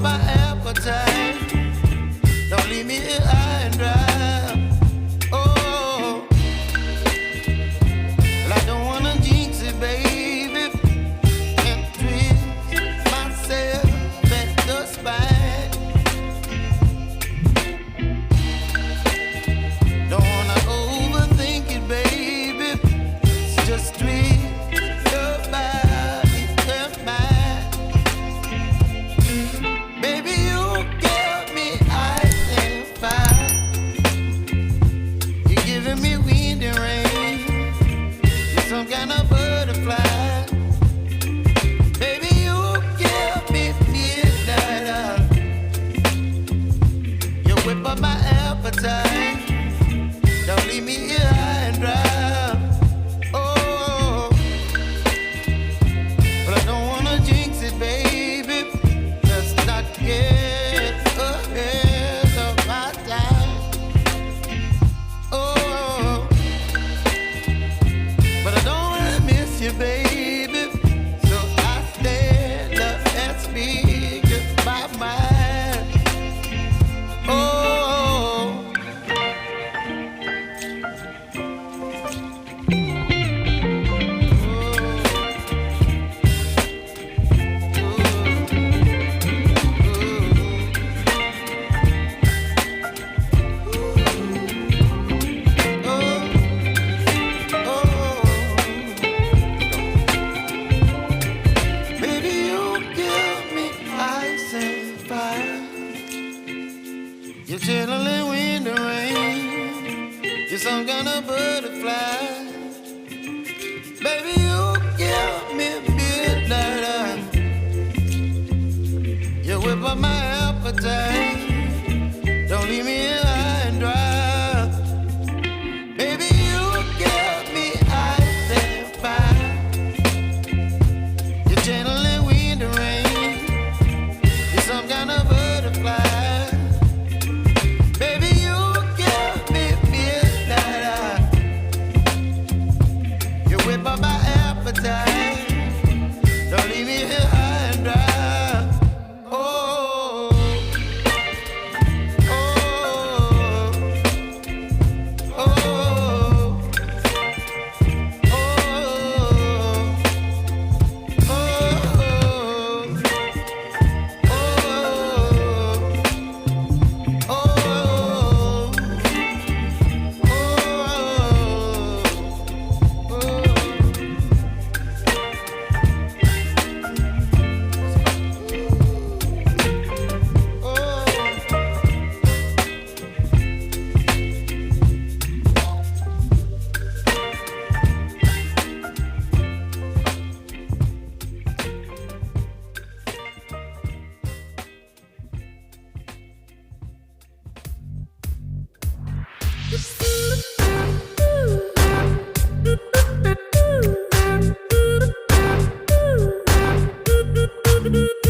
my appetite. Don't leave me here high and dry. Oh, well, I don't wanna jinx it, baby, and twist myself at the spine. Don't wanna overthink it, baby. It's just twist your body and mine. Baby, you give me ice and fire. You're giving me wind and rain. You're some kind of butterfly. Baby, you give me midnight. You whip up my appetite. Don't leave me here high and dry. Oh, but I don't wanna jinx it, baby. Let's not get ahead of my time. Oh, but I don't wanna miss you, baby. So I stand up and speak my mind. Oh. Baby, you give me ice and fire. You're channeling wind and rain. You're some kind of butterfly. Baby, you give me midnight. You whip up my appetite. Don't leave me here high and dry. Baby, you give me ice and fire. You're channeling wind and rain. You're some kind of butterfly. Baby, you give me midnight. You whip up my appetite. Don't leave me here high and dry. Oh, oh, oh, oh, Thank you.